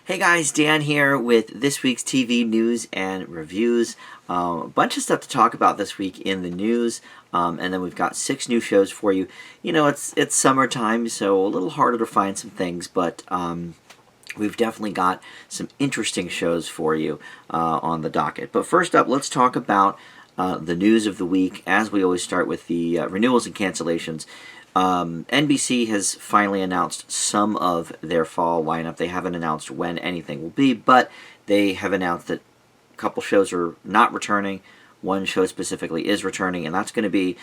Hey guys, Dan here with this week's TV news and reviews. A bunch of stuff to talk about this week in the news, and then we've got 6 new shows for you. You know, it's summertime, so a little harder to find some things, but we've definitely got some interesting shows for you on the docket. But first up, let's talk about the news of the week, as we always start with the renewals and cancellations. NBC has finally announced some of their fall lineup. They haven't announced when anything will be, but they have announced that a couple shows are not returning. One show specifically is returning, and that's going to be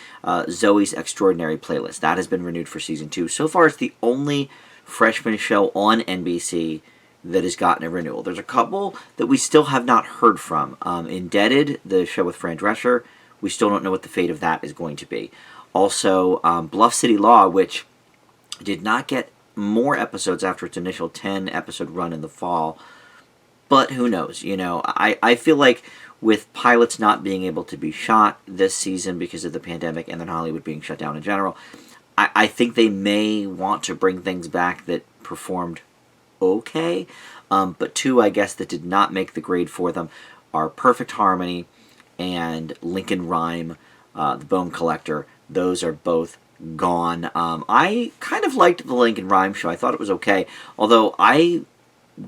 Zoe's Extraordinary Playlist. That has been renewed for season 2. So far, it's the only freshman show on NBC that has gotten a renewal. There's a couple that we still have not heard from. Indebted, the show with Fran Drescher, we still don't know what the fate of that is going to be. Also, Bluff City Law, which did not get more episodes after its initial 10-episode run in the fall. But who knows? You know, I feel like with pilots not being able to be shot this season because of the pandemic and then Hollywood being shut down in general, I think they may want to bring things back that performed okay. But 2, I guess, that did not make the grade for them are Perfect Harmony and Lincoln Rhyme, The Bone Collector. Those are both gone. I kind of liked the Lincoln Rhyme show. I thought it was okay, although I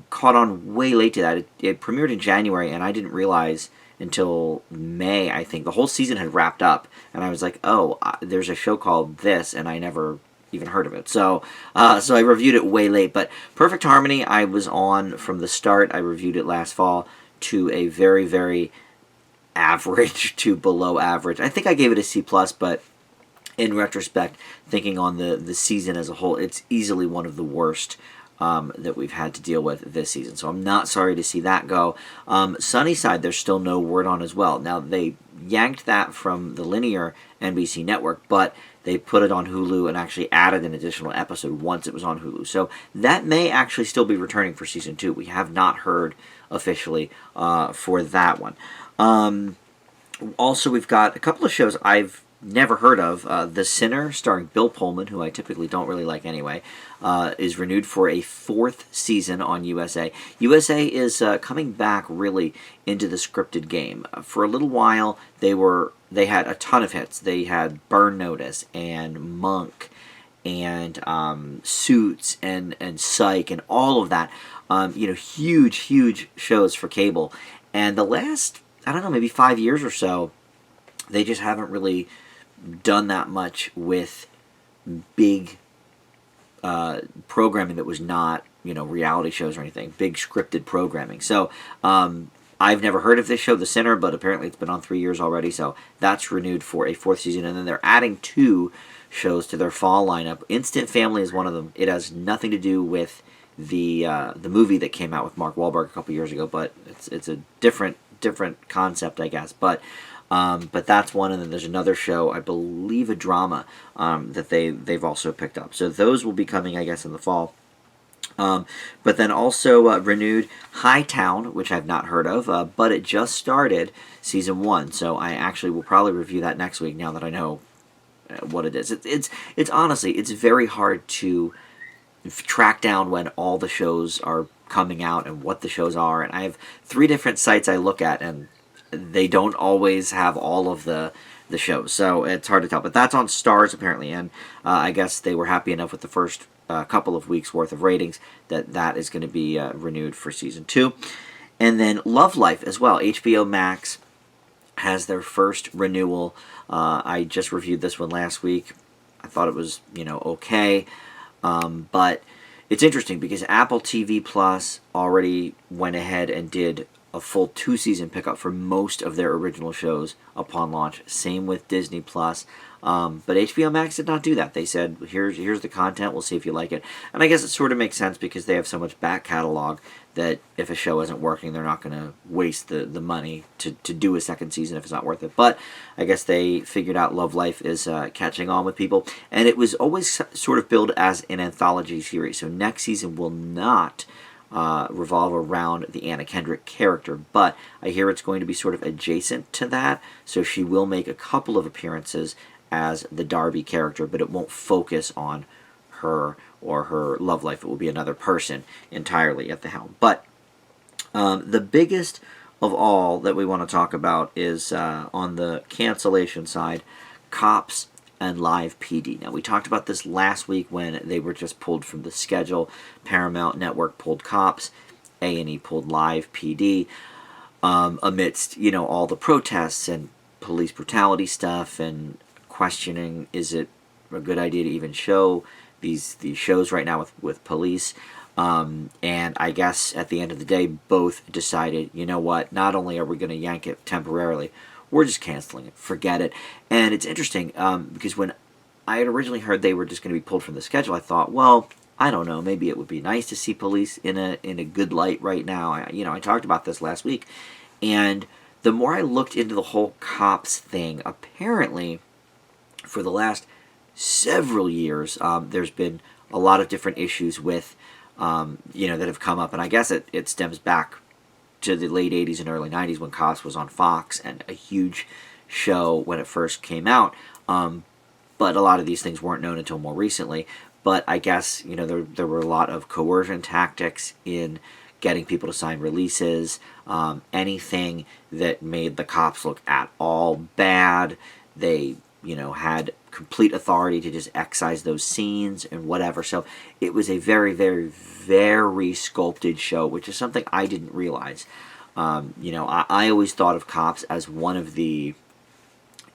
caught on way late to that. It premiered in January, and I didn't realize until May, I think. The whole season had wrapped up, and I was like, oh, there's a show called this, and I never even heard of it. So I reviewed it way late. But Perfect Harmony, I was on from the start. I reviewed it last fall to a very, very average to below average. I think I gave it a C+, but in retrospect, thinking on the season as a whole, it's easily one of the worst that we've had to deal with this season. So I'm not sorry to see that go. Sunnyside, there's still no word on as well. Now, they yanked that from the linear NBC network, but they put it on Hulu and actually added an additional episode once it was on Hulu. So that may actually still be returning for season 2. We have not heard officially for that one. Also, we've got a couple of shows I've never heard of. The Sinner, starring Bill Pullman, who I typically don't really like anyway, is renewed for a 4th season on USA. USA is coming back really into the scripted game. For a little while, they had a ton of hits. They had Burn Notice and Monk and Suits and Psych and all of that. Huge shows for cable. And the last, I don't know, maybe 5 years or so, they just haven't really done that much with big programming that was not, reality shows or anything, big scripted programming. So I've never heard of this show, The Sinner, but apparently it's been on 3 years already, so that's renewed for a 4th season. And then they're adding 2 shows to their fall lineup. Instant Family is one of them. It has nothing to do with the movie that came out with Mark Wahlberg a couple years ago, but it's a different concept, I guess. But that's one, and then there's another show, I believe a drama, that they've also picked up. So those will be coming, I guess, in the fall. But then also renewed Hightown, which I've not heard of, but it just started season 1. So I actually will probably review that next week now that I know what it is. It's honestly, it's very hard to track down when all the shows are coming out and what the shows are. And I have 3 different sites I look at, and they don't always have all of the shows, so it's hard to tell. But that's on Starz, apparently, and I guess they were happy enough with the first couple of weeks' worth of ratings that is going to be renewed for season 2. And then Love Life as well. HBO Max has their first renewal. I just reviewed this one last week. I thought it was, okay, but it's interesting because Apple TV Plus already went ahead and did a full 2-season pickup for most of their original shows upon launch. Same with Disney Plus. But HBO Max did not do that. They said, here's the content, we'll see if you like it. And I guess it sort of makes sense because they have so much back catalog that if a show isn't working, they're not going to waste the money to do a second season if it's not worth it. But I guess they figured out Love Life is catching on with people. And it was always sort of billed as an anthology series. So next season will not revolve around the Anna Kendrick character, but I hear it's going to be sort of adjacent to that, so she will make a couple of appearances as the Darby character, but it won't focus on her or her love life. It will be another person entirely at the helm. But The biggest of all that we want to talk about is on the cancellation side, Cops and Live PD. Now, we talked about this last week when they were just pulled from the schedule. Paramount Network pulled Cops, A&E pulled Live PD, amidst, all the protests and police brutality stuff and questioning, is it a good idea to even show these shows right now with police? And I guess at the end of the day, both decided, you know what, not only are we going to yank it temporarily, we're just canceling it. Forget it. And it's interesting because when I had originally heard they were just going to be pulled from the schedule, I thought, well, I don't know, maybe it would be nice to see police in a good light right now. I talked about this last week, and the more I looked into the whole Cops thing, apparently for the last several years, there's been a lot of different issues with that have come up, and I guess it stems back to the late 80s and early 90s when Cops was on Fox and a huge show when it first came out, but a lot of these things weren't known until more recently. But I guess, there were a lot of coercion tactics in getting people to sign releases, anything that made the Cops look at all bad, they, had complete authority to just excise those scenes and whatever. So it was a very, very, very sculpted show, which is something I didn't realize. I always thought of Cops as one of the,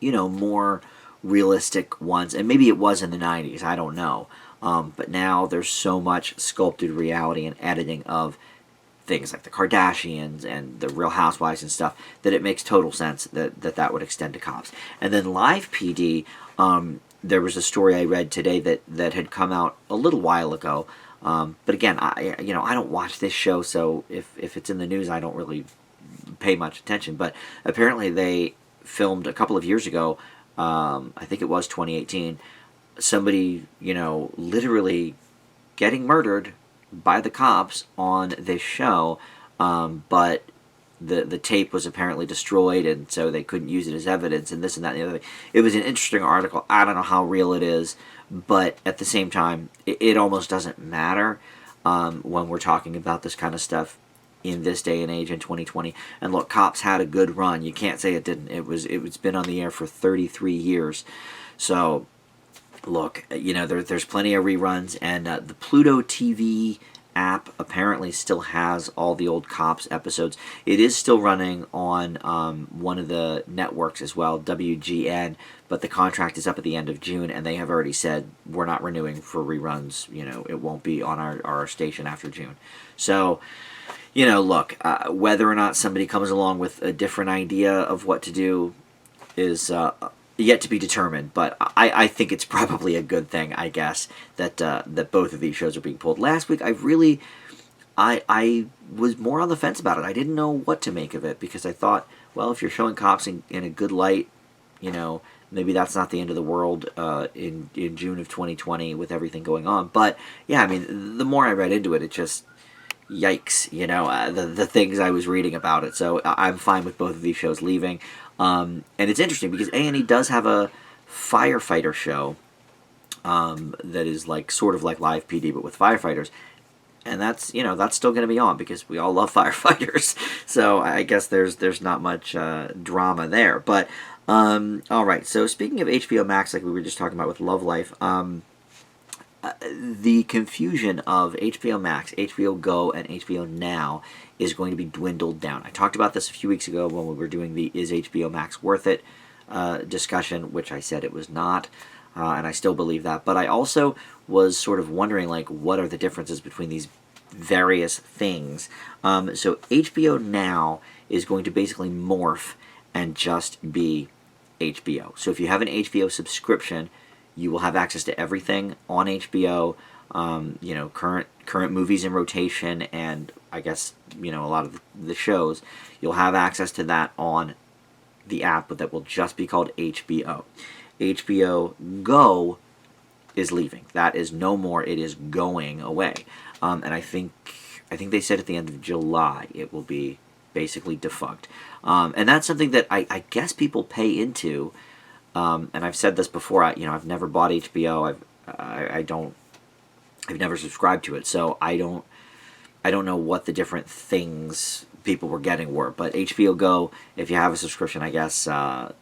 more realistic ones, and maybe it was in the 90s, I don't know. But now there's so much sculpted reality and editing of things like the Kardashians and the Real Housewives and stuff that it makes total sense that would extend to Cops. And then Live PD, there was a story I read today that had come out a little while ago. But again, I don't watch this show, so if it's in the news, I don't really pay much attention. But apparently they filmed a couple of years ago, I think it was 2018, somebody, literally getting murdered by the cops on this show, but the tape was apparently destroyed, and so they couldn't use it as evidence, and this and that and the other thing. It was an interesting article. I don't know how real it is, but at the same time, it almost doesn't matter when we're talking about this kind of stuff in this day and age in 2020. And look, Cops had a good run. You can't say it didn't. It's been on the air for 33 years. So look, there's plenty of reruns, and the Pluto TV app apparently still has all the old Cops episodes. It is still running on one of the networks as well, WGN, but the contract is up at the end of June, and they have already said we're not renewing for reruns. It won't be on our station after June. So, look, whether or not somebody comes along with a different idea of what to do is yet to be determined, but I think it's probably a good thing, I guess, that both of these shows are being pulled. Last week, I was more on the fence about it. I didn't know what to make of it, because I thought, well, if you're showing Cops in a good light, maybe that's not the end of the world in June of 2020 with everything going on. But yeah, I mean, the more I read into it, it just, yikes, the things I was reading about it. So I'm fine with both of these shows leaving. And it's interesting because A&E does have a firefighter show that is sort of like Live PD but with firefighters, and that's still going to be on because we all love firefighters. So I guess there's not much drama there. But all right. So speaking of HBO Max, like we were just talking about with Love Life, the confusion of HBO Max, HBO Go, and HBO Now is going to be dwindled down. I talked about this a few weeks ago when we were doing the Is HBO Max Worth It discussion, which I said it was not, and I still believe that. But I also was sort of wondering, what are the differences between these various things? So HBO Now is going to basically morph and just be HBO. So if you have an HBO subscription, you will have access to everything on HBO, current movies in rotation, and I guess, a lot of the shows. You'll have access to that on the app that will just be called HBO. HBO Go is leaving. That is no more. It is going away. And I think they said at the end of July it will be basically defunct. And that's something that I guess people pay into. And I've said this before. I've never bought HBO. I've never subscribed to it, so I I don't know what the different things people were getting were, but HBO Go, if you have a subscription, I guess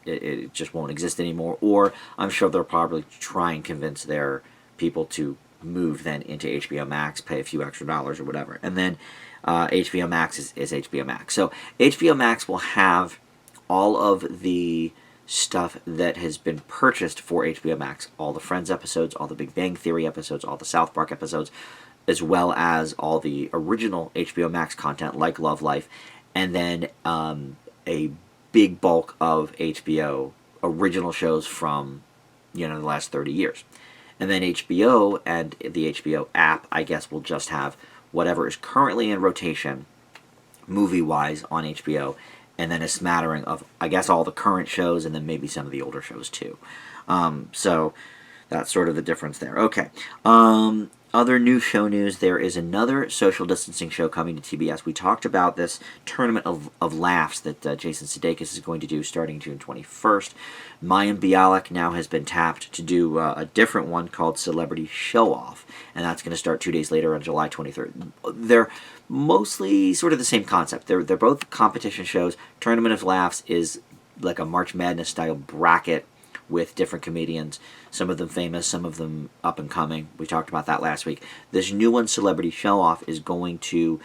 it just won't exist anymore. Or I'm sure they'll probably try and convince their people to move then into HBO Max, pay a few extra dollars or whatever, and then HBO Max is HBO Max. So HBO Max will have all of the stuff that has been purchased for HBO Max, all the Friends episodes, all the Big Bang Theory episodes, all the South Park episodes, as well as all the original HBO Max content like Love Life, and then a big bulk of HBO original shows from the last 30 years. And then HBO and the HBO app, I guess, will just have whatever is currently in rotation movie-wise on HBO, and then a smattering of, I guess, all the current shows, and then maybe some of the older shows too. So that's sort of the difference there. Okay. Other new show news, there is another social distancing show coming to TBS. We talked about this tournament of laughs that Jason Sudeikis is going to do starting June 21st. Mayim Bialik now has been tapped to do a different one called Celebrity Show Off, and that's going to start 2 days later on July 23rd. They're mostly sort of the same concept. They're both competition shows. Tournament of Laughs is like a March Madness style bracket with different comedians, some of them famous, some of them up and coming. We talked about that last week. This new one, Celebrity Show Off, is going to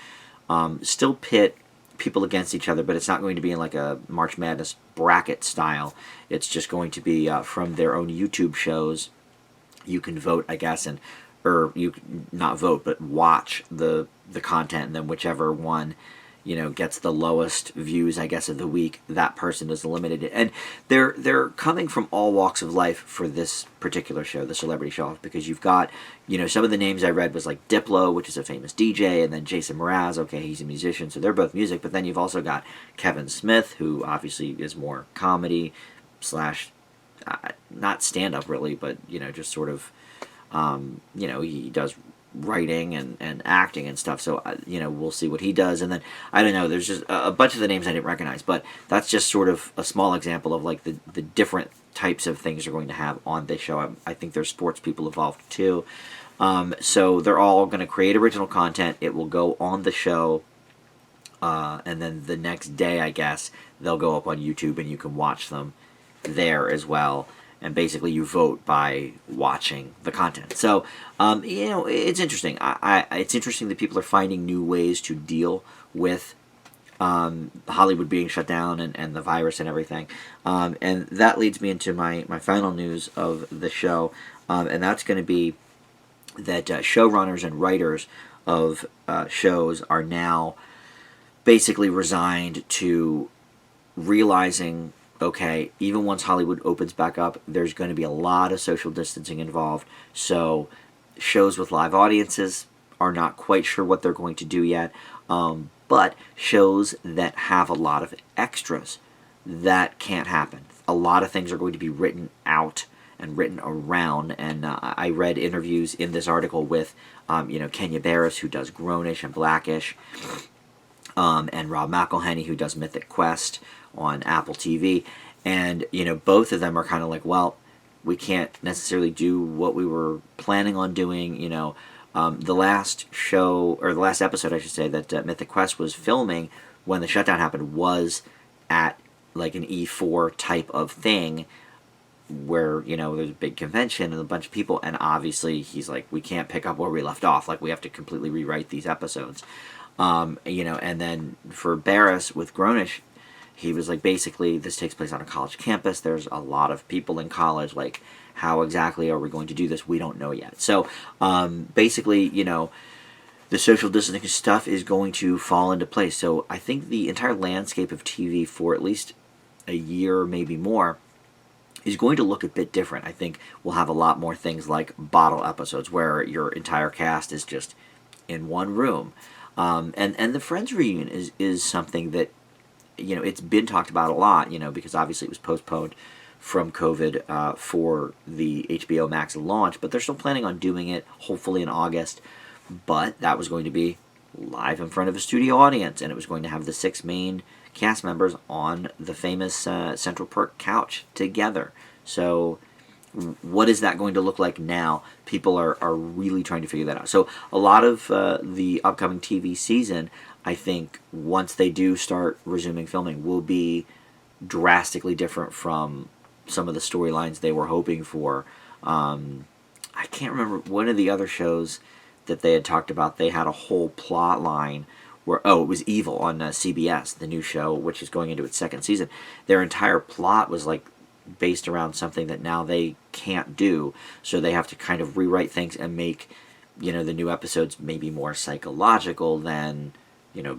still pit people against each other, but it's not going to be in like a March Madness bracket style. It's just going to be from their own YouTube shows. You can vote, I guess, or you not vote, but watch the content, and then whichever one gets the lowest views, I guess, of the week, that person is eliminated. And they're coming from all walks of life for this particular show, the Celebrity Show Off, because you've got, some of the names I read was like Diplo, which is a famous DJ, and then Jason Mraz, okay, he's a musician, so they're both music, but then you've also got Kevin Smith, who obviously is more comedy slash, not stand-up really, but, just sort of, he does writing and acting and stuff, so we'll see what he does. And then I don't know, there's just a bunch of the names I didn't recognize, but that's just sort of a small example of like the different types of things you're going to have on this show. I think there's sports people involved too, so they're all going to create original content. It will go on the show, and then the next day, I guess, they'll go up on YouTube and you can watch them there as well. And basically you vote by watching the content. So, it's interesting. It's interesting that people are finding new ways to deal with Hollywood being shut down and the virus and everything. And that leads me into my final news of the show. And that's going to be that showrunners and writers of shows are now basically resigned to realizing, okay, even once Hollywood opens back up, there's going to be a lot of social distancing involved. So shows with live audiences are not quite sure what they're going to do yet. But shows that have a lot of extras, that can't happen. A lot of things are going to be written out and written around. And I read interviews in this article with, Kenya Barris, who does Grownish and Blackish, and Rob McElhenney, who does Mythic Quest on Apple TV, and both of them are kind of like, well, we can't necessarily do what we were planning on doing. The last show, or the last episode, I should say, that Mythic Quest was filming when the shutdown happened was at like an E4 type of thing, where there's a big convention and a bunch of people, and obviously he's like, we can't pick up where we left off. Like, we have to completely rewrite these episodes. And then for Barris with Grownish, he was like, basically, this takes place on a college campus. There's a lot of people in college. Like, how exactly are we going to do this? We don't know yet. So, basically, the social distancing stuff is going to fall into place. So, I think the entire landscape of TV for at least a year, maybe more, is going to look a bit different. I think we'll have a lot more things like bottle episodes where your entire cast is just in one room. And the Friends reunion is something that, it's been talked about a lot, because obviously it was postponed from COVID for the HBO Max launch, but they're still planning on doing it, hopefully in August. But that was going to be live in front of a studio audience, and it was going to have the 6 main cast members on the famous Central Perk couch together. So what is that going to look like now? People are really trying to figure that out. So a lot of the upcoming TV season, I think, once they do start resuming filming, will be drastically different from some of the storylines they were hoping for. I can't remember one of the other shows that they had talked about. They had a whole plot line where, it was Evil on CBS, the new show, which is going into its second season. Their entire plot was like based around something that now they can't do, so they have to kind of rewrite things and make, the new episodes maybe more psychological than,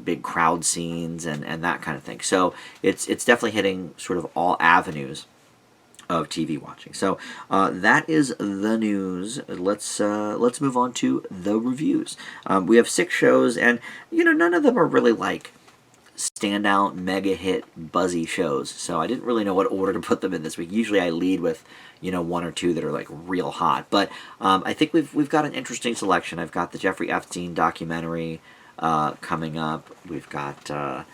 big crowd scenes and that kind of thing. So it's definitely hitting sort of all avenues of TV watching. So that is the news. Let's move on to the reviews. We have 6 shows, and none of them are really like standout mega hit buzzy shows. So I didn't really know what order to put them in this week. Usually I lead with 1 or 2 that are like real hot, but I think we've got an interesting selection. I've got the Jeffrey Epstein documentary coming up. We've got a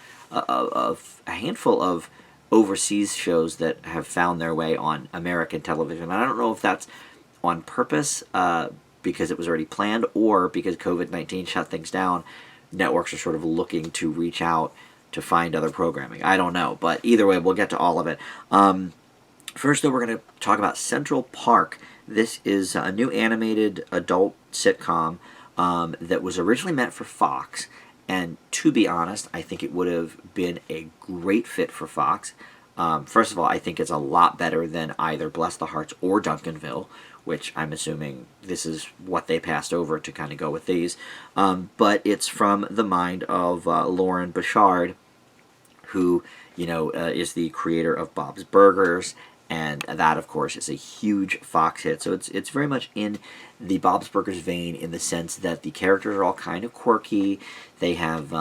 handful of overseas shows that have found their way on American television. And I don't know if that's on purpose because it was already planned, or because COVID-19 shut things down. Networks are sort of looking to reach out to find other programming. I don't know, but either way, we'll get to all of it. First, though, we're going to talk about Central Park. This is a new animated adult sitcom that was originally meant for Fox. And to be honest, I think it would have been a great fit for Fox. First of all, I think it's a lot better than either Bless the Hearts or Duncanville, which I'm assuming this is what they passed over to kind of go with these. But it's from the mind of Lauren Bouchard, who is the creator of Bob's Burgers, and that, of course, is a huge Fox hit. So it's very much in the Bob's Burgers vein, in the sense that the characters are all kind of quirky. They have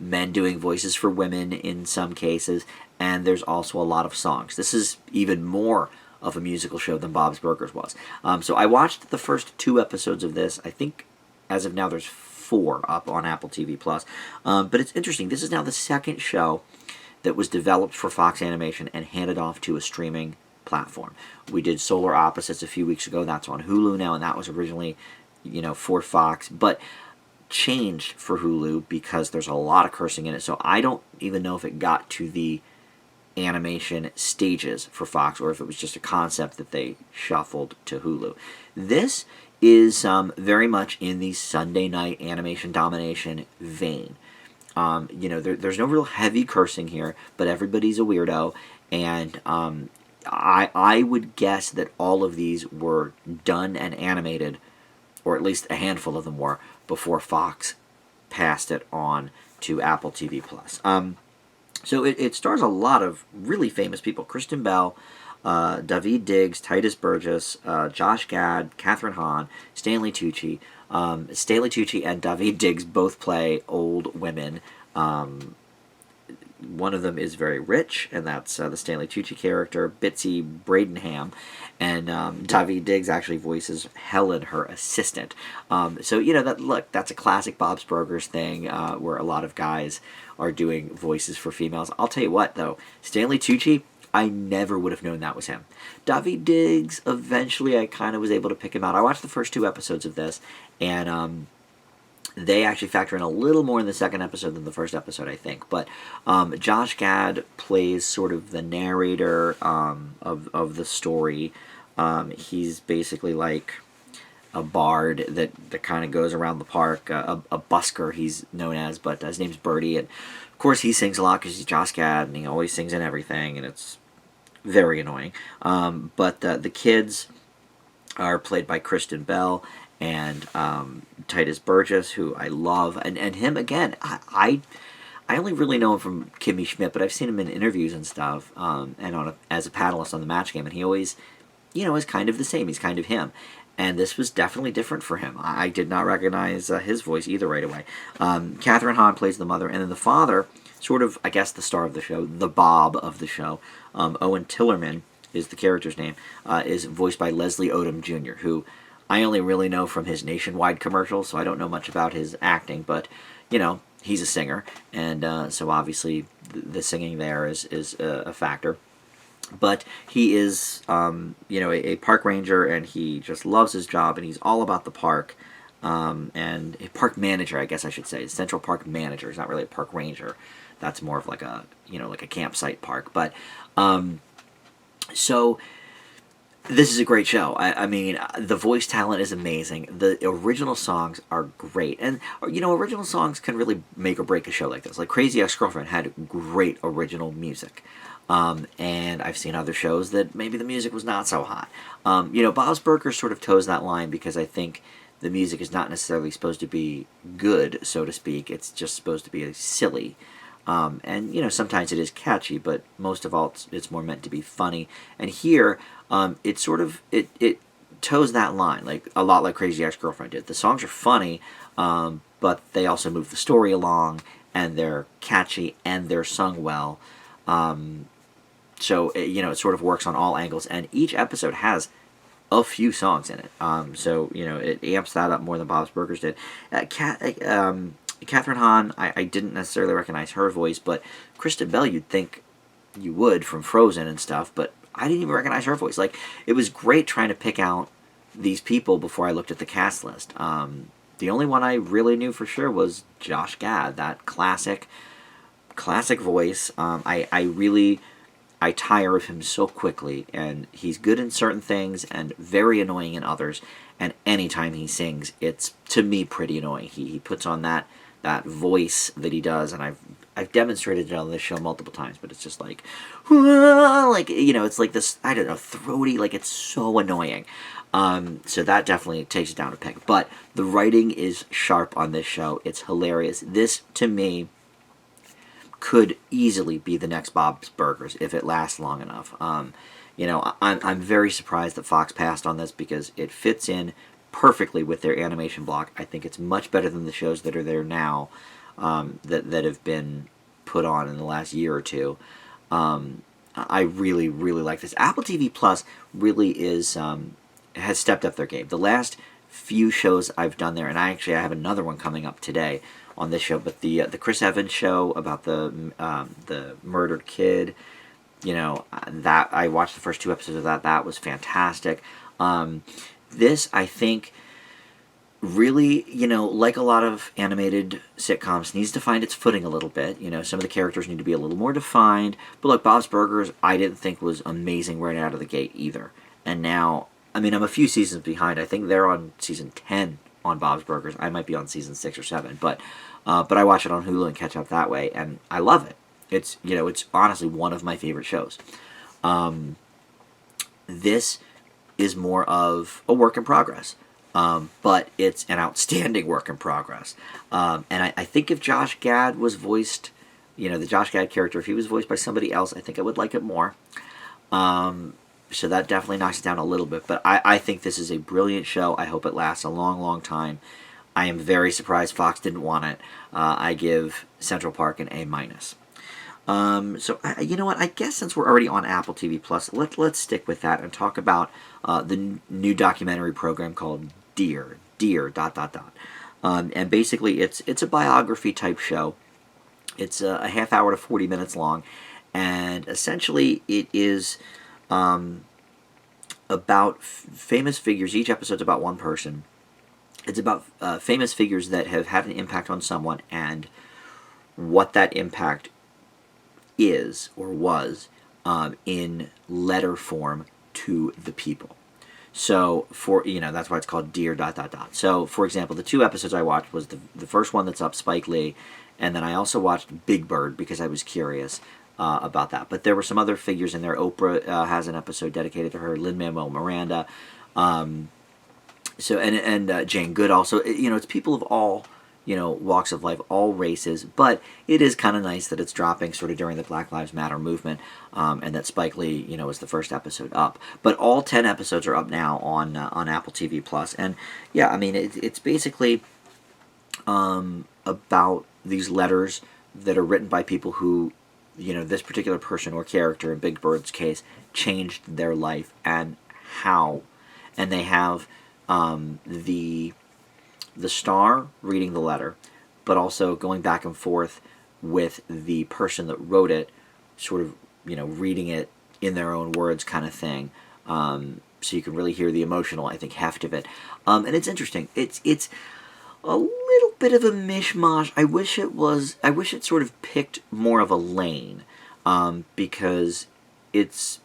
men doing voices for women in some cases, and there's also a lot of songs. This is even more of a musical show than Bob's Burgers was. So I watched the first 2 episodes of this. I think as of now there's 4 up on Apple TV+. But it's interesting. This is now the second show that was developed for Fox Animation and handed off to a streaming platform. We did Solar Opposites a few weeks ago. That's on Hulu now, and that was originally, for Fox, but changed for Hulu because there's a lot of cursing in it. So I don't even know if it got to the animation stages for Fox, or if it was just a concept that they shuffled to Hulu. This is very much in the Sunday night animation domination vein. There's no real heavy cursing here, but everybody's a weirdo, and I would guess that all of these were done and animated, or at least a handful of them were, before Fox passed it on to Apple TV+. So it stars a lot of really famous people. Kristen Bell, Daveed Diggs, Titus Burgess, Josh Gad, Kathryn Hahn, Stanley Tucci. Stanley Tucci and Daveed Diggs both play old women. One of them is very rich, and that's the Stanley Tucci character, Bitsy Bradenham, and Daveed Diggs actually voices Helen, her assistant. So that's a classic Bob's Burgers thing, where a lot of guys are doing voices for females. I'll tell you what, though, Stanley Tucci, I never would have known that was him. Daveed Diggs, eventually I kind of was able to pick him out. I watched the first 2 episodes of this, and they actually factor in a little more in the second episode than the first episode, I think. But Josh Gad plays sort of the narrator of the story. He's basically like a bard that kind of goes around the park, a busker he's known as, but his name's Birdie. And of course he sings a lot because he's Josh Gad, and he always sings in everything, and it's very annoying. But the kids are played by Kristen Bell and Titus Burgess, who I love, and him again. I only really know him from Kimmy Schmidt, but I've seen him in interviews and stuff, and as a panelist on the Match Game, and he always, is kind of the same. He's kind of him, and this was definitely different for him. I did not recognize his voice either right away. Kathryn Hahn plays the mother, and then the father, sort of, I guess, the star of the show, the Bob of the show, Owen Tillerman is the character's name, is voiced by Leslie Odom Jr., who I only really know from his Nationwide commercials, so I don't know much about his acting, but, he's a singer, and so obviously the singing there is a factor. But he is, a park ranger, and he just loves his job, and he's all about the park. And a park manager, I guess I should say, Central Park manager. He's not really a park ranger. That's more of like a, like a campsite park. But so this is a great show. I mean, the voice talent is amazing. The original songs are great, and original songs can really make or break a show like this. Like Crazy Ex-Girlfriend had great original music. And I've seen other shows that maybe the music was not so hot. Bob's Burgers sort of toes that line, because I think the music is not necessarily supposed to be good, so to speak. It's just supposed to be silly. And sometimes it is catchy, but most of all, it's more meant to be funny. And here, it sort of it toes that line, like a lot like Crazy Ex-Girlfriend did. The songs are funny, but they also move the story along, and they're catchy, and they're sung well. So it sort of works on all angles, and each episode has a few songs in it. So it amps that up more than Bob's Burgers did. Catherine Hahn, I didn't necessarily recognize her voice, but Kristen Bell, you'd think you would from Frozen and stuff, but I didn't even recognize her voice. Like, it was great trying to pick out these people before I looked at the cast list. The only one I really knew for sure was Josh Gad, that classic voice. I tire of him so quickly, and he's good in certain things and very annoying in others. And anytime he sings, it's, to me, pretty annoying. He puts on that voice that he does, and I've demonstrated it on this show multiple times, but it's just like, it's like this, I don't know, throaty, like, it's so annoying. So that definitely takes it down a peg. But the writing is sharp on this show. It's hilarious. This, to me, could easily be the next Bob's Burgers if it lasts long enough. I'm very surprised that Fox passed on this, because it fits in perfectly with their animation block. I think it's much better than the shows that are there now, that have been put on in the last year or two. I really, really like this. Apple TV Plus really has stepped up their game. The last few shows I've done there, and I have another one coming up today on this show, but the Chris Evans show about the murdered kid, that I watched the first 2 episodes of that. That was fantastic. This, I think, really, like a lot of animated sitcoms, needs to find its footing a little bit. Some of the characters need to be a little more defined. But look, Bob's Burgers, I didn't think was amazing right out of the gate either. And now, I'm a few seasons behind. I think they're on season 10 on Bob's Burgers. I might be on season 6 or 7, but I watch it on Hulu and catch up that way, and I love it. It's honestly one of my favorite shows. This is more of a work in progress, but it's an outstanding work in progress. And I think if Josh Gad was voiced, the Josh Gad character, if he was voiced by somebody else, I think I would like it more. So that definitely knocks it down a little bit, but I think this is a brilliant show. I hope it lasts a long, long time. I am very surprised Fox didn't want it. I give Central Park an A-. So you know what? I guess since we're already on Apple TV Plus, let's stick with that and talk about the new documentary program called Dear. And basically, it's a biography type show. It's a half hour to 40 minutes long, and essentially it is about famous figures. Each episode's about one person. It's about famous figures that have had an impact on someone, and what that impact is or was in letter form to the people. So that's why it's called Dear ... So for example, the 2 episodes I watched was the first one that's up, Spike Lee, and then I also watched Big Bird because I was curious about that. But there were some other figures in there. Oprah has an episode dedicated to her. Lin-Manuel Miranda. Jane Good also. It's people of all walks of life, all races, but it is kind of nice that it's dropping sort of during the Black Lives Matter movement, and that Spike Lee, is the first episode up. But all 10 episodes are up now on Apple TV Plus, and yeah, it's basically about these letters that are written by people who, this particular person or character in Big Bird's case changed their life, and how, and they have the star reading the letter, but also going back and forth with the person that wrote it, sort of, reading it in their own words kind of thing. So you can really hear the emotional, I think, heft of it. And it's interesting. It's a little bit of a mishmash. I wish it sort of picked more of a lane, because it's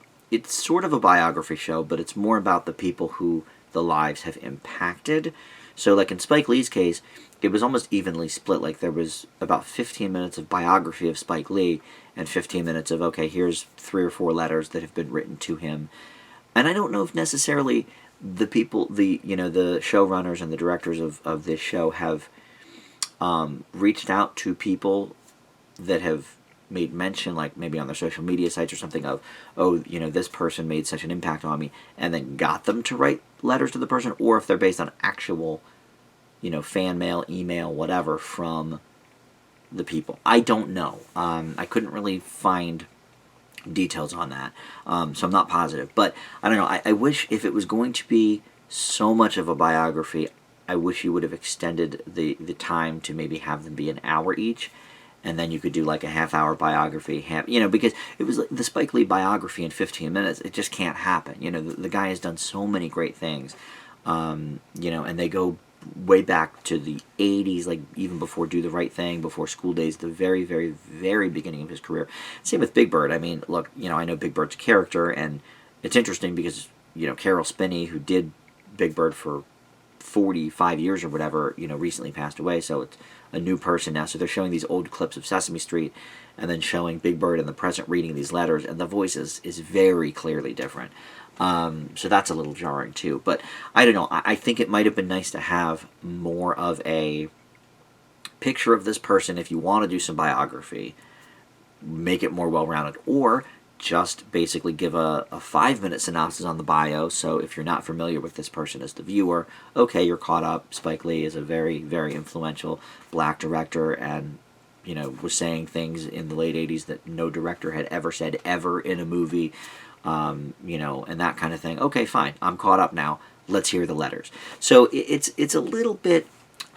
sort of a biography show, but it's more about the people who the lives have impacted. So, like in Spike Lee's case, it was almost evenly split. Like, there was about 15 minutes of biography of Spike Lee and 15 minutes of, okay, here's 3 or 4 letters that have been written to him. And I don't know if necessarily the people, the showrunners and the directors of this show have reached out to people that have made mention, like maybe on their social media sites or something, of, oh, this person made such an impact on me, and then got them to write letters to the person, or if they're based on actual, fan mail, email, whatever, from the people. I don't know. I couldn't really find details on that, so I'm not positive. But I don't know. I wish, if it was going to be so much of a biography, I wish you would have extended the time to maybe have them be an hour each, and then you could do like a half-hour biography, because it was like the Spike Lee biography in 15 minutes. It just can't happen. The guy has done so many great things, and they go way back to the 80s, like even before Do the Right Thing, before School Days, the very, very, very beginning of his career. Same with Big Bird. I mean, look, I know Big Bird's a character, and it's interesting because, Carol Spinney, who did Big Bird for 45 years or whatever, recently passed away, so it's a new person now. So they're showing these old clips of Sesame Street and then showing Big Bird in the present reading these letters, and the voice is very clearly different. So that's a little jarring too. But I don't know. I think it might have been nice to have more of a picture of this person if you want to do some biography. Make it more well-rounded. Or just basically give a 5-minute synopsis on the bio, so if you're not familiar with this person as the viewer, okay, you're caught up. Spike Lee is a very, very influential black director, and was saying things in the late 80s that no director had ever said ever in a movie, and that kind of thing. Okay, fine, I'm caught up now. Let's hear the letters. So it's a little bit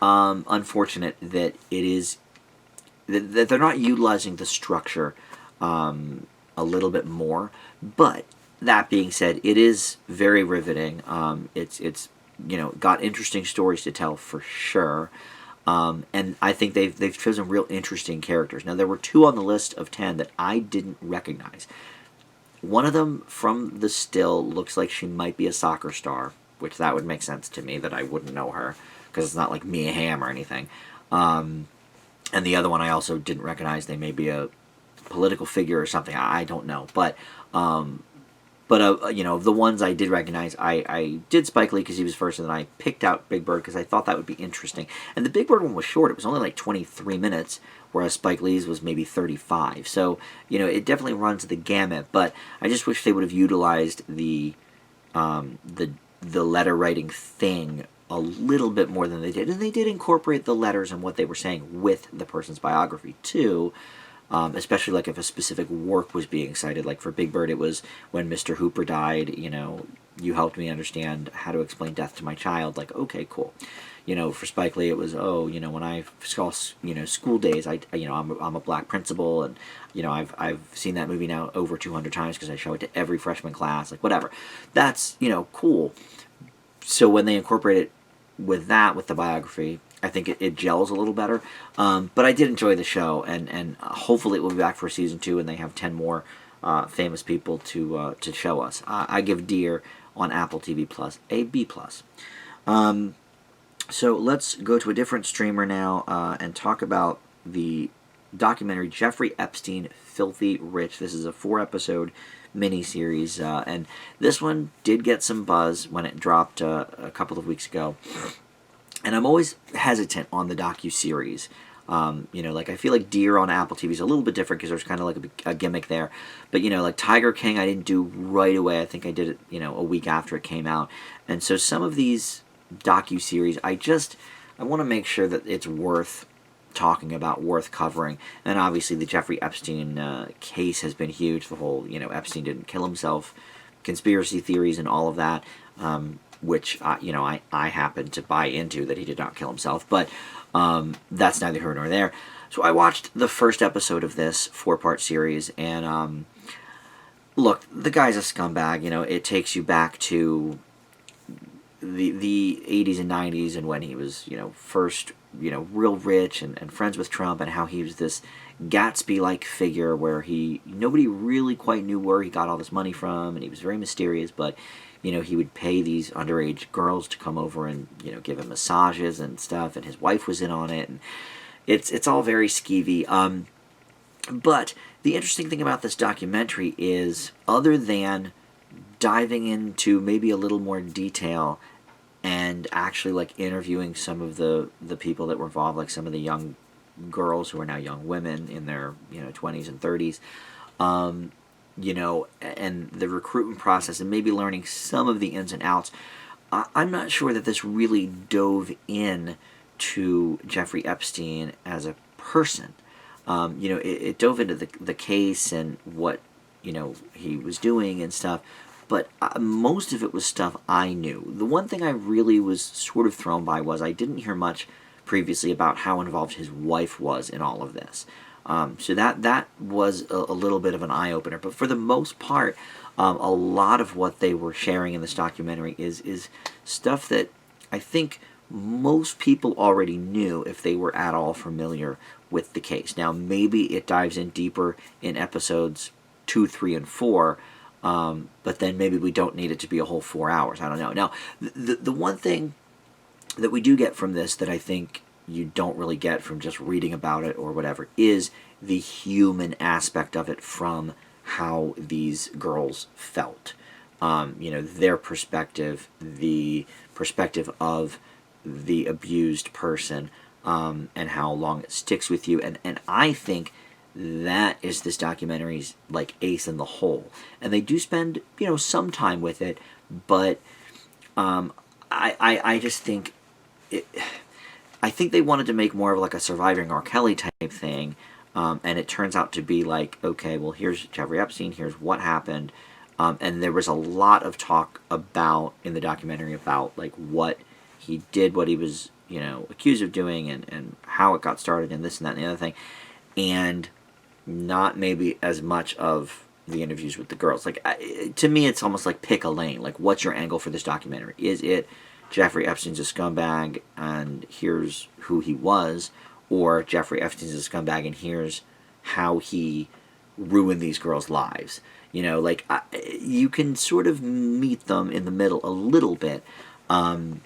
unfortunate that that they're not utilizing the structure a little bit more, but that being said, it is very riveting. It's got interesting stories to tell for sure, and I think they've chosen real interesting characters. Now, there were 2 on the list of 10 that I didn't recognize. One of them, from the still, looks like she might be a soccer star, which that would make sense to me that I wouldn't know her, because it's not like Mia Hamm or anything. And the other one I also didn't recognize. They may be a political figure or something. I don't know. But the ones I did recognize, I did Spike Lee because he was first, and then I picked out Big Bird because I thought that would be interesting. And the Big Bird one was short. It was only like 23 minutes, whereas Spike Lee's was maybe 35. So, it definitely runs the gamut, but I just wish they would have utilized the letter writing thing a little bit more than they did. And they did incorporate the letters and what they were saying with the person's biography too. Especially like if a specific work was being cited. Like for Big Bird, it was when Mr. Hooper died, you helped me understand how to explain death to my child. Like, okay, cool. For Spike Lee, it was, when I saw, School Days, I'm a black principal, and, I've seen that movie now over 200 times because I show it to every freshman class, like whatever. That's, cool. So when they incorporate it with the biography, I think it gels a little better. But I did enjoy the show, and hopefully it will be back for season 2, and they have 10 more famous people to show us. I give Deer on Apple TV Plus a B+. So let's go to a different streamer now and talk about the documentary Jeffrey Epstein Filthy Rich. This is a 4-episode miniseries, and this one did get some buzz when it dropped a couple of weeks ago. And I'm always hesitant on the docu-series. I feel like Deer on Apple TV is a little bit different because there's kind of like a gimmick there. But, like Tiger King, I didn't do right away. I think I did it, a week after it came out. And so some of these docu-series, I want to make sure that it's worth talking about, worth covering. And obviously the Jeffrey Epstein case has been huge. The whole, Epstein didn't kill himself, conspiracy theories and all of that. Which, I happen to buy into, that he did not kill himself. But that's neither here nor there. So I watched the first episode of this 4-part series, and look, the guy's a scumbag. It takes you back to the 80s and 90s, and when he was, first, real rich and friends with Trump, and how he was this Gatsby-like figure where nobody really quite knew where he got all this money from, and he was very mysterious, but, he would pay these underage girls to come over and, give him massages and stuff, and his wife was in on it, and it's all very skeevy. But the interesting thing about this documentary is, other than diving into maybe a little more detail and actually like interviewing some of the people that were involved, like some of the young girls who are now young women in their 20s and 30s, and the recruitment process, and maybe learning some of the ins and outs. I'm not sure that this really dove in to Jeffrey Epstein as a person. It dove into the case and what he was doing and stuff, but most of it was stuff I knew. The one thing I really was sort of thrown by was I didn't hear much previously about how involved his wife was in all of this. So that was a little bit of an eye-opener. But for the most part, a lot of what they were sharing in this documentary is stuff that I think most people already knew if they were at all familiar with the case. Now, maybe it dives in deeper in episodes 2, 3, and 4, but then maybe we don't need it to be a whole 4 hours. I don't know. Now, the one thing that we do get from this that I think you don't really get from just reading about it or whatever is the human aspect of it, from how these girls felt. Their perspective, the perspective of the abused person, and how long it sticks with you. And I think that is this documentary's like ace in the hole. And they do spend, some time with it, but I just think I think they wanted to make more of like a Surviving R. Kelly type thing, and it turns out to be like, okay, well, here's Jeffrey Epstein, here's what happened, and there was a lot of talk about in the documentary about like what he did, what he was accused of doing, and how it got started, and this and that and the other thing, and not maybe as much of the interviews with the girls. Like, to me, it's almost like pick a lane. Like, what's your angle for this documentary? Is it Jeffrey Epstein's a scumbag and here's who he was, or Jeffrey Epstein's a scumbag and here's how he ruined these girls' lives? You can sort of meet them in the middle a little bit. And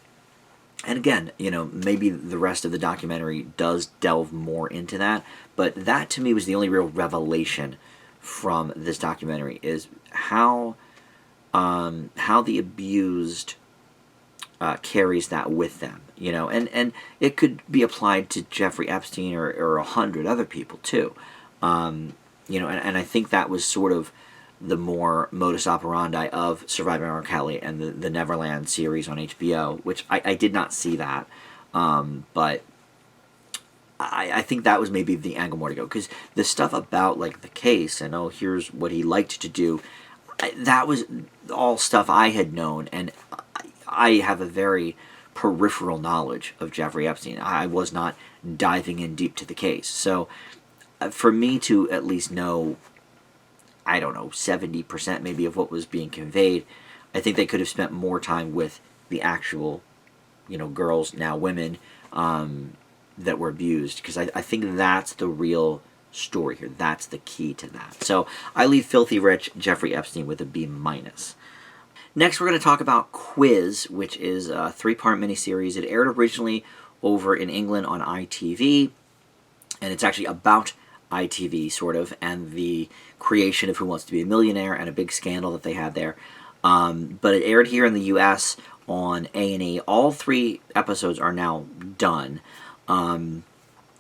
again, maybe the rest of the documentary does delve more into that, but that to me was the only real revelation from this documentary, is how the abused carries that with them, and it could be applied to Jeffrey Epstein or 100 other people too, and I think that was sort of the more modus operandi of Surviving R. Kelly and the Neverland series on HBO, which I did not see that, but I think that was maybe the angle more to go, because the stuff about like the case and here's what he liked to do, that was all stuff I had known, and I have a very peripheral knowledge of Jeffrey Epstein. I was not diving in deep to the case. So for me to at least know, I don't know, 70% maybe of what was being conveyed, I think they could have spent more time with the actual, girls, now women, that were abused, because I think that's the real story here. That's the key to that. So I leave Filthy Rich, Jeffrey Epstein, with a B-. Next, we're going to talk about Quiz, which is a 3-part miniseries. It aired originally over in England on ITV, and it's actually about ITV, sort of, and the creation of Who Wants to Be a Millionaire and a big scandal that they had there. But it aired here in the U.S. on A&E. All 3 episodes are now done.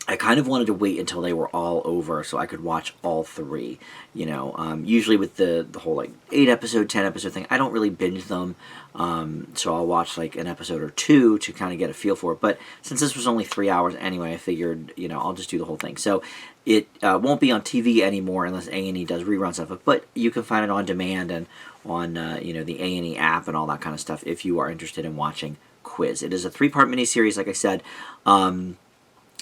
I kind of wanted to wait until they were all over so I could watch all 3. Usually with the whole like 8-episode, 10-episode thing, I don't really binge them. So I'll watch like an episode or 2 to kind of get a feel for it. But since this was only 3 hours anyway, I figured, I'll just do the whole thing. So it won't be on TV anymore unless A&E does reruns of it. But you can find it on demand and on the A&E app and all that kind of stuff if you are interested in watching Quiz. It is a 3-part miniseries, like I said.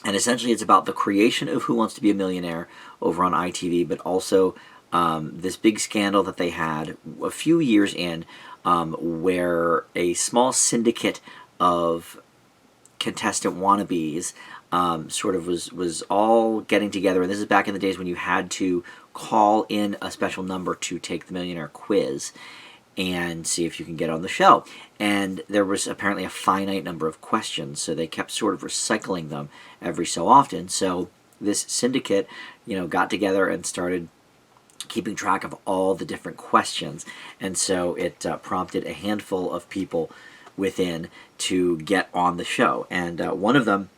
And essentially it's about the creation of Who Wants to Be a Millionaire over on ITV, but also this big scandal that they had a few years in, where a small syndicate of contestant wannabes sort of was all getting together. And this is back in the days when you had to call in a special number to take the Millionaire quiz and see if you can get on the show. And there was apparently a finite number of questions, so they kept sort of recycling them every so often. So this syndicate, got together and started keeping track of all the different questions. And so it prompted a handful of people within to get on the show. And one of them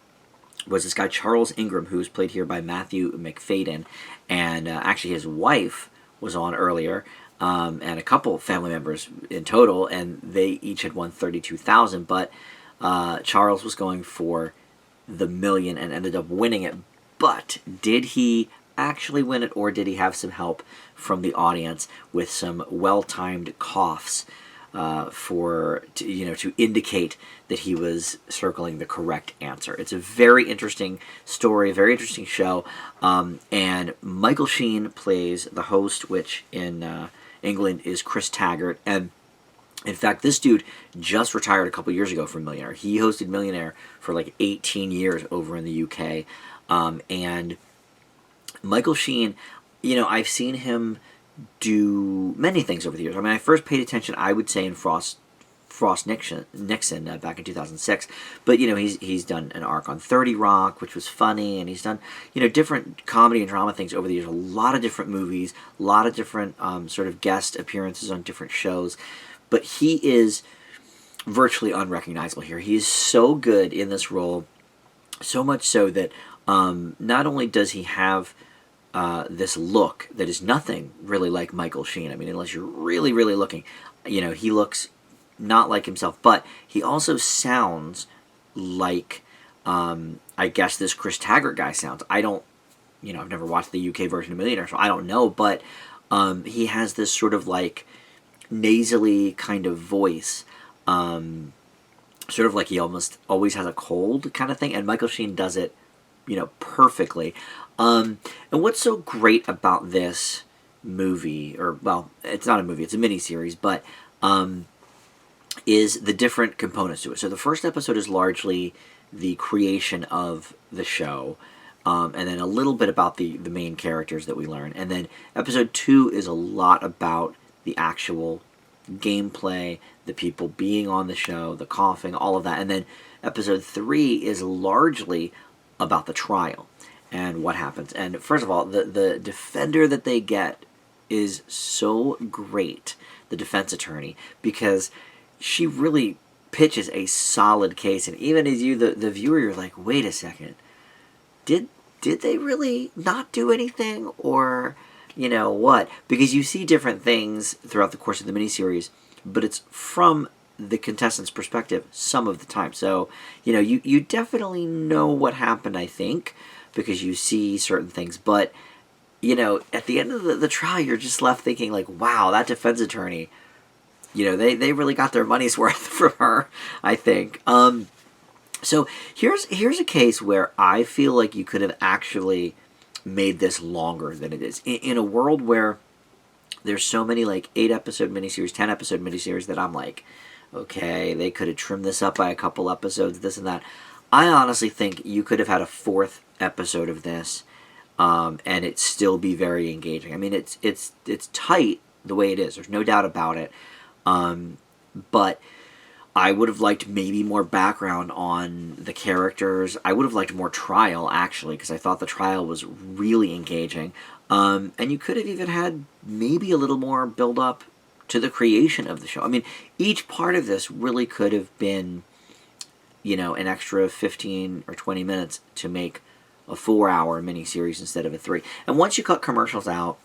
was this guy Charles Ingram, who was played here by Matthew McFadden. And actually his wife was on earlier, and a couple family members in total, and they each had won $32,000. But Charles was going for the million and ended up winning it. But did he actually win it, or did he have some help from the audience with some well-timed coughs to indicate that he was circling the correct answer? It's a very interesting story, a very interesting show, and Michael Sheen plays the host, which in England is Chris Taggart. And in fact, this dude just retired a couple years ago from Millionaire. He hosted Millionaire for like 18 years over in the UK, and Michael Sheen, I've seen him do many things over the years. I mean, I first paid attention, I would say, in Frost Nixon back in 2006. But he's done an arc on 30 Rock, which was funny, and he's done different comedy and drama things over the years. A lot of different movies, a lot of different sort of guest appearances on different shows. But he is virtually unrecognizable here. He is so good in this role, so much so that not only does he have this look that is nothing really like Michael Sheen. I mean, unless you're really, really looking, he looks not like himself. But he also sounds like, I guess, this Chris Taggart guy sounds. I don't, I've never watched the UK version of Millionaire, so I don't know. But he has this sort of like nasally kind of voice, sort of like he almost always has a cold kind of thing. And Michael Sheen does it, perfectly. And what's so great about this movie, or, well, it's not a movie, it's a miniseries, but is the different components to it. So the first episode is largely the creation of the show, and then a little bit about the main characters that we learn. And then episode 2 is a lot about the actual gameplay, the people being on the show, the coughing, all of that. And then episode 3 is largely about the trial and what happens. And first of all, the defender that they get is so great, the defense attorney, because she really pitches a solid case. And even as you, the viewer, you're like, wait a second, did they really not do anything, or what? Because you see different things throughout the course of the miniseries, but it's from the contestant's perspective some of the time. So, you definitely know what happened, I think, because you see certain things. But, at the end of the trial, you're just left thinking, like, wow, that defense attorney, they really got their money's worth from her, I think. So here's a case where I feel like you could have actually made this longer than it is. In a world where there's so many, like, 8-episode miniseries, 10-episode miniseries, that I'm like, okay, they could have trimmed this up by a couple episodes, this and that. I honestly think you could have had a 4th episode of this, and it still be very engaging. I mean, it's tight the way it is. There's no doubt about it. But I would have liked maybe more background on the characters. I would have liked more trial, actually, because I thought the trial was really engaging. And you could have even had maybe a little more build-up to the creation of the show. I mean, each part of this really could have been, an extra 15 or 20 minutes to make a 4-hour miniseries instead of a 3. And once you cut commercials out,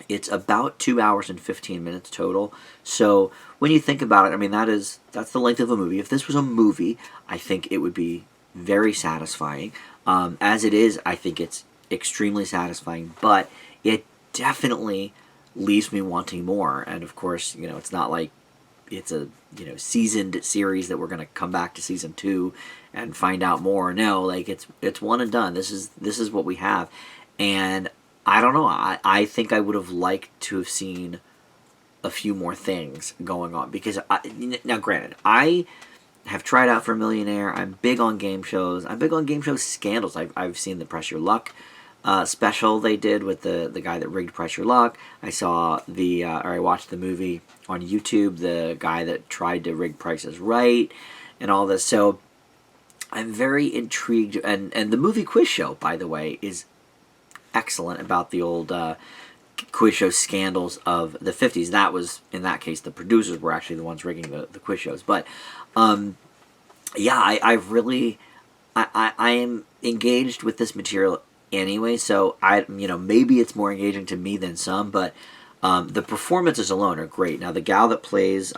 it's about 2 hours and 15 minutes total. So when you think about it, I mean, that's the length of a movie. If this was a movie, I think it would be very satisfying. As it is, I think it's extremely satisfying, but it definitely leaves me wanting more. And of course, it's not like it's a seasoned series that we're going to come back to season 2 and find out more. No, like it's one and done. This is what we have. And I don't know. I think I would have liked to have seen a few more things going on because now, granted, I have tried out for Millionaire. I'm big on game shows. I'm big on game show scandals. I've seen the Press Your Luck special they did with the guy that rigged Press Your Luck. I saw or I watched the movie on YouTube, the guy that tried to rig Price is Right, and all this. So I'm very intrigued. And the movie quiz show, by the way, is excellent about the old quiz show scandals of the 50s. That was, in that case, the producers were actually the ones rigging the quiz shows. But yeah, I really I am engaged with this material anyway. So maybe it's more engaging to me than some, but the performances alone are great. Now the gal that plays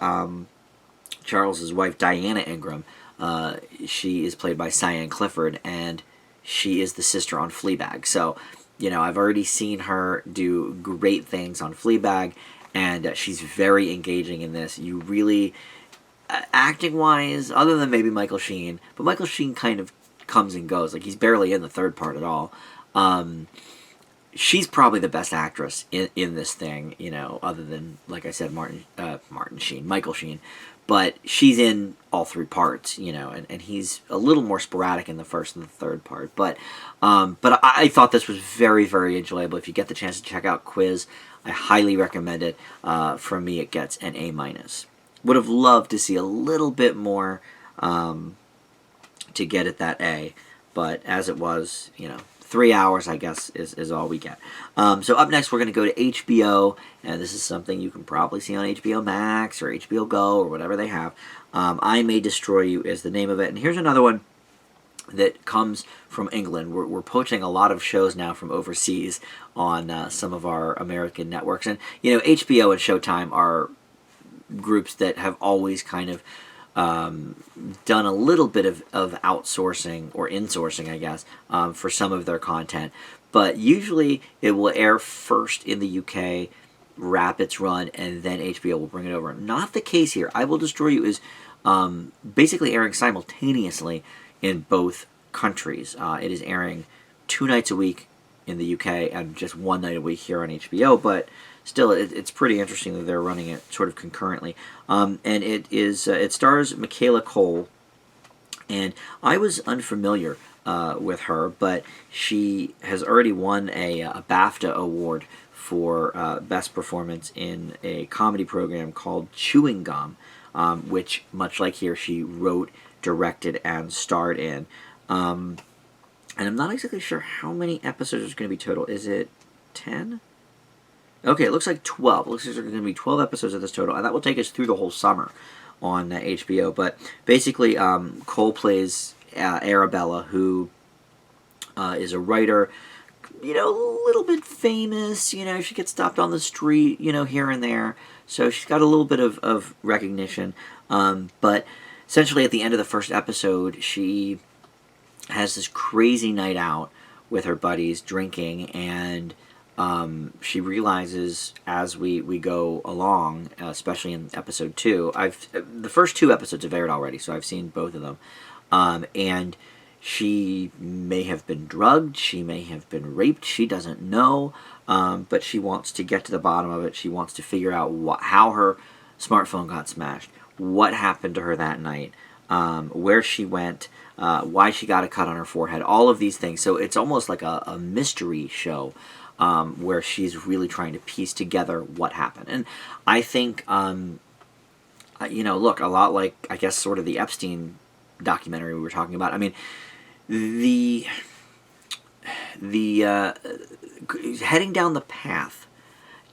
Charles's wife, Diana Ingram, she is played by Cyan Clifford, and she is the sister on Fleabag. So I've already seen her do great things on Fleabag, and she's very engaging in this. You really, acting-wise, other than maybe Michael Sheen, but Michael Sheen kind of comes and goes. Like, he's barely in the third part at all. She's probably the best actress in this thing, other than, like I said, Michael Sheen. But she's in all three parts, and he's a little more sporadic in the first and the third part. But I thought this was very, very enjoyable. If you get the chance to check out Quiz, I highly recommend it. From me, it gets an A-. Would have loved to see a little bit more to get it that A. But as it was, 3 hours, I guess, is all we get. So up next, we're going to go to HBO, and this is something you can probably see on HBO Max or HBO Go or whatever they have. I May Destroy You is the name of it, and here's another one that comes from England. We're poaching a lot of shows now from overseas on some of our American networks, and HBO and Showtime are groups that have always kind of done a little bit of outsourcing or insourcing, I guess, for some of their content. But usually it will air first in the UK, wrap its run, and then HBO will bring it over. Not the case here. I Will Destroy You is basically airing simultaneously in both countries. It is airing 2 nights a week in the UK and just 1 night a week here on HBO, but still, it's pretty interesting that they're running it sort of concurrently. And it stars Michaela Cole, and I was unfamiliar with her, but she has already won a BAFTA award for Best Performance in a comedy program called Chewing Gum, which, much like here, she wrote, directed, and starred in. And I'm not exactly sure how many episodes there's going to be total. Is it 10? Okay, it looks like 12. It looks like there's going to be 12 episodes of this total, and that will take us through the whole summer on HBO. But basically, Cole plays Arabella, who is a writer, a little bit famous. She gets stopped on the street, here and there. So she's got a little bit of recognition. But essentially, at the end of the first episode, she has this crazy night out with her buddies drinking, and she realizes as we go along, especially in episode 2, the first 2 episodes have aired already, so I've seen both of them, and she may have been drugged, she may have been raped, she doesn't know, but she wants to get to the bottom of it. She wants to figure out how her smartphone got smashed, what happened to her that night, where she went, why she got a cut on her forehead, all of these things. So it's almost like a mystery show, where she's really trying to piece together what happened. And I think, look, a lot like, I guess, sort of the Epstein documentary we were talking about. I mean, the heading down the path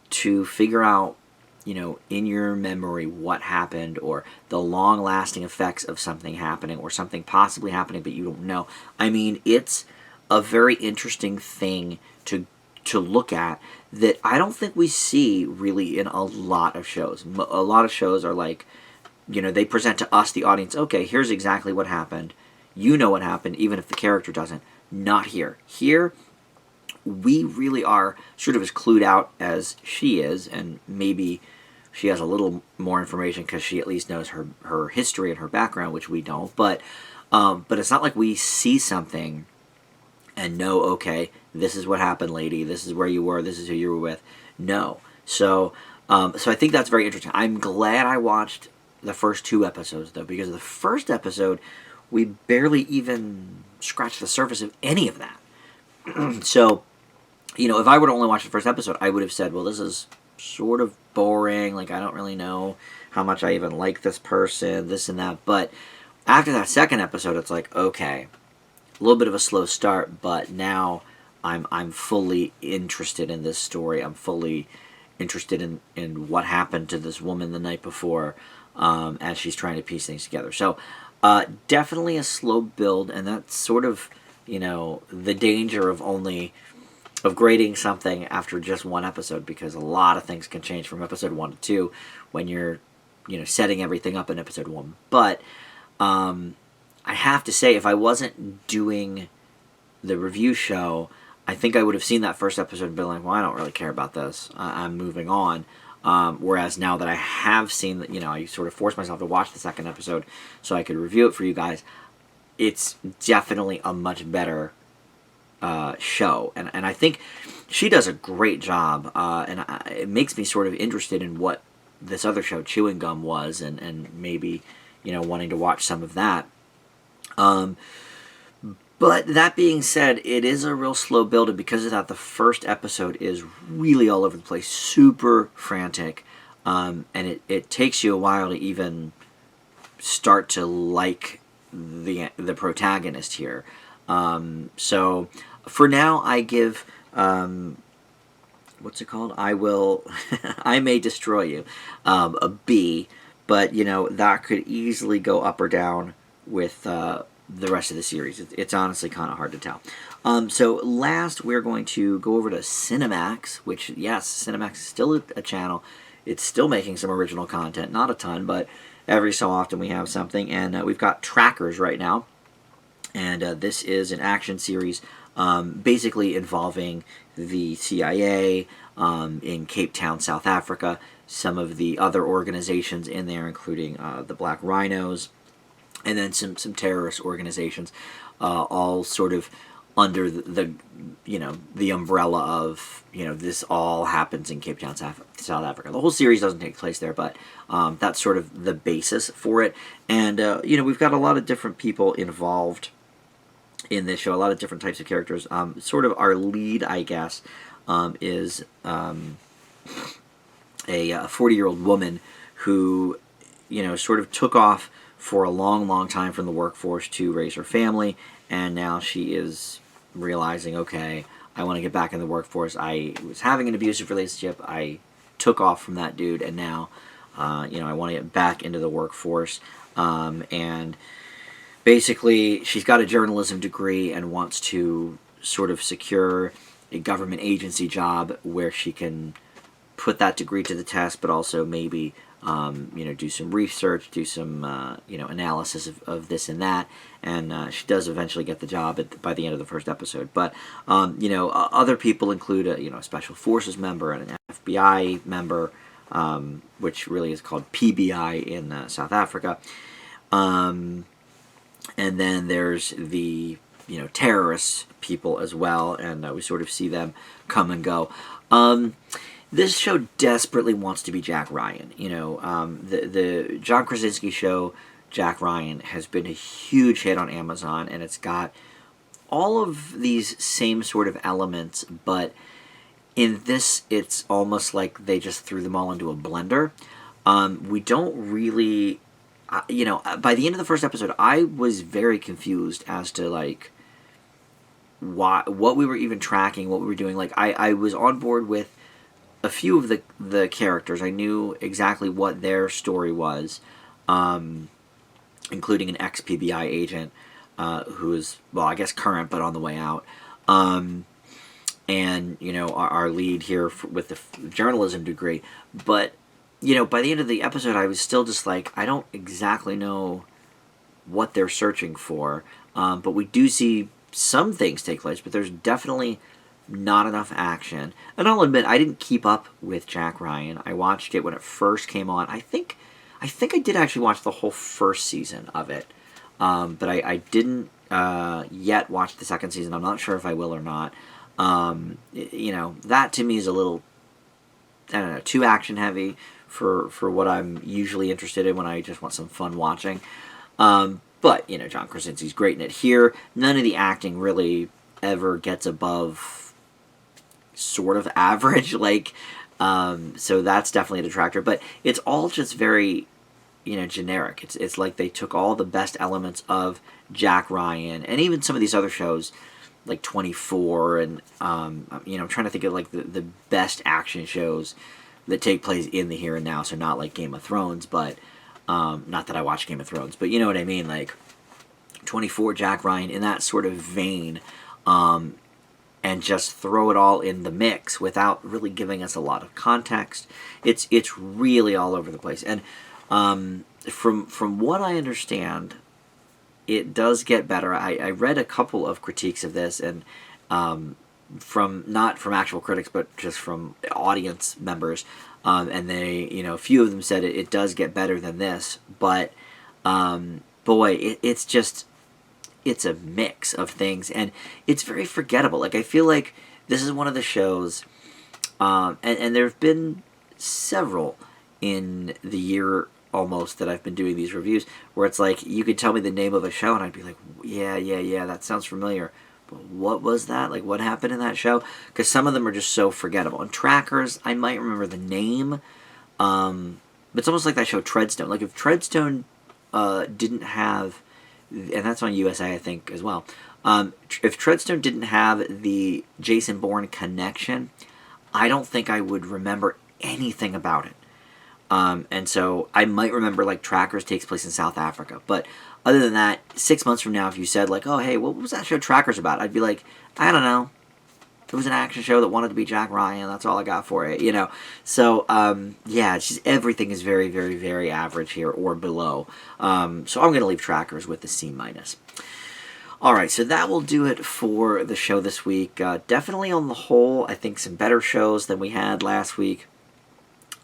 to figure out, in your memory what happened, or the long-lasting effects of something happening, or something possibly happening but you don't know. I mean, it's a very interesting thing to look at that I don't think we see really in a lot of shows. A lot of shows are like, they present to us, the audience, okay, here's exactly what happened. You know what happened, even if the character doesn't. Not here. Here, we really are sort of as clued out as she is, and maybe she has a little more information because she at least knows her history and her background, which we don't. But it's not like we see something and know, okay, this is what happened, lady. This is where you were. This is who you were with. No. So I think that's very interesting. I'm glad I watched the first 2 episodes, though, because the first episode, we barely even scratched the surface of any of that. So, if I would only watch the first episode, I would have said, well, this is sort of boring. Like, I don't really know how much I even like this person, this and that. But after that second episode, it's like, okay, a little bit of a slow start, but now I'm fully interested in this story. I'm fully interested in what happened to this woman the night before, as she's trying to piece things together. So definitely a slow build, and that's sort of the danger of grading something after just 1 episode, because a lot of things can change from episode 1 to 2 when you're setting everything up in episode 1. But I have to say, if I wasn't doing the review show, I think I would have seen that first episode and been like, well, I don't really care about this. I'm moving on. Whereas now that I have seen, I sort of forced myself to watch the second episode so I could review it for you guys. It's definitely a much better show. And I think she does a great job. It makes me sort of interested in what this other show, Chewing Gum, was, and maybe, wanting to watch some of that. But that being said, it is a real slow build, and because of that, the first episode is really all over the place, super frantic, and it takes you a while to even start to like the protagonist here. So for now, I give what's it called? I May Destroy You, a B, but that could easily go up or down with the rest of the series. It's honestly kind of hard to tell. So last, we're going to go over to Cinemax, which, yes, Cinemax is still a channel. It's still making some original content. Not a ton, but every so often we have something. And we've got Trackers right now. And this is an action series basically involving the CIA in Cape Town, South Africa. Some of the other organizations in there, including the Black Rhinos, and then some terrorist organizations, all sort of under the umbrella of this all happens in Cape Town, South Africa. The whole series doesn't take place there, but that's sort of the basis for it. And we've got a lot of different people involved in this show, a lot of different types of characters. Sort of our lead, I guess, is a 40-year-old woman who sort of took off for a long, long time from the workforce to raise her family, and now she is realizing, okay, I want to get back in the workforce. I was having an abusive relationship. I took off from that dude, and now, I want to get back into the workforce. And basically, she's got a journalism degree and wants to sort of secure a government agency job where she can put that degree to the test, but also maybe do some research, do some analysis of this and that, and she does eventually get the job by the end of the first episode. But other people include a special forces member and an FBI member, which really is called PBI in South Africa, and then there's the terrorist people as well, and we sort of see them come and go. This show desperately wants to be Jack Ryan. The John Krasinski show, Jack Ryan, has been a huge hit on Amazon, and it's got all of these same sort of elements, but in this, it's almost like they just threw them all into a blender. We don't really, by the end of the first episode, I was very confused as to, what we were even tracking, what we were doing. I was on board with a few of the characters. I knew exactly what their story was, including an ex-PBI agent who is, well, I guess current, but on the way out. And, our lead here with the journalism degree. But, by the end of the episode, I was still just like, I don't exactly know what they're searching for. But we do see some things take place, but there's definitely not enough action. And I'll admit, I didn't keep up with Jack Ryan. I watched it when it first came on. I think I did actually watch the whole first season of it, but I didn't yet watched the second season. I'm not sure if I will or not. That to me is a little, I don't know, too action heavy for what I'm usually interested in when I just want some fun watching. But John Krasinski's great in it. Here, none of the acting really ever gets above sort of average. So that's definitely a detractor. But it's all just very generic. It's like they took all the best elements of Jack Ryan and even some of these other shows like 24 and I'm trying to think of like the best action shows that take place in the here and now. So not like Game of Thrones, but not that I watch Game of Thrones, but you know what I mean, like 24, Jack Ryan, in that sort of vein, and just throw it all in the mix without really giving us a lot of context. It's really all over the place, and from what I understand, it does get better. I read a couple of critiques of this, and from not from actual critics, but just from audience members, and they, a few of them said it does get better than this, but boy, it's a mix of things, and it's very forgettable. Like I feel like this is one of the shows, and there have been several in the year almost that I've been doing these reviews where it's like you could tell me the name of a show and I'd be like, yeah, that sounds familiar. But what was that? Like, what happened in that show? Because some of them are just so forgettable. And Trackers, I might remember the name. But it's almost like that show Treadstone. Like, if Treadstone didn't have, and that's on USA, I think, as well. If Treadstone didn't have the Jason Bourne connection, I don't think I would remember anything about it. And so I might remember like Trackers takes place in South Africa. But other than that, 6 months from now, if you said like, oh, hey, what was that show Trackers about? I'd be like, I don't know. It was an action show that wanted to be Jack Ryan. That's all I got for it, So, it's just everything is very, very, very average here or below. So I'm going to leave Trackers with the C-. Alright, so that will do it for the show this week. Definitely on the whole, I think some better shows than we had last week.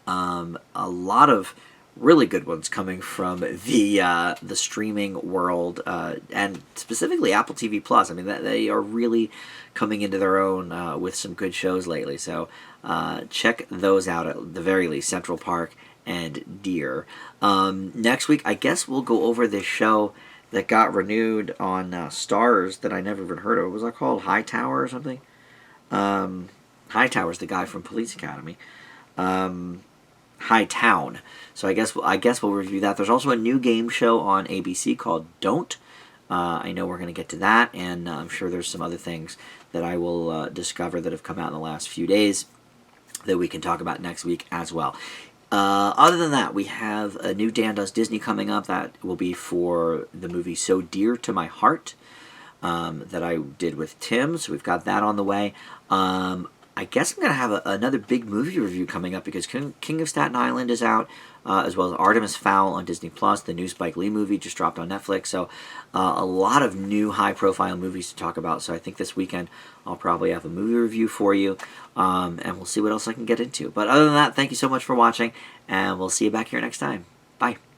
A lot of really good ones coming from the streaming world, and specifically Apple TV Plus. I mean, they are really coming into their own with some good shows lately. So check those out at the very least. Central Park and Deer. Next week, I guess we'll go over this show that got renewed on Starz that I never even heard of. What was that called? Hightower or something? Hightower's the guy from Police Academy. Hightown. So I guess we'll review that. There's also a new game show on ABC called Don't. I know we're going to get to that, and I'm sure there's some other things that I will discover that have come out in the last few days that we can talk about next week as well. Other than that, we have a new Dan Does Disney coming up that will be for the movie So Dear to My Heart that I did with Tim. So we've got that on the way. I guess I'm going to have another big movie review coming up because King of Staten Island is out, as well as Artemis Fowl on Disney+. The new Spike Lee movie just dropped on Netflix. So a lot of new high-profile movies to talk about. So I think this weekend I'll probably have a movie review for you, and we'll see what else I can get into. But other than that, thank you so much for watching, and we'll see you back here next time. Bye.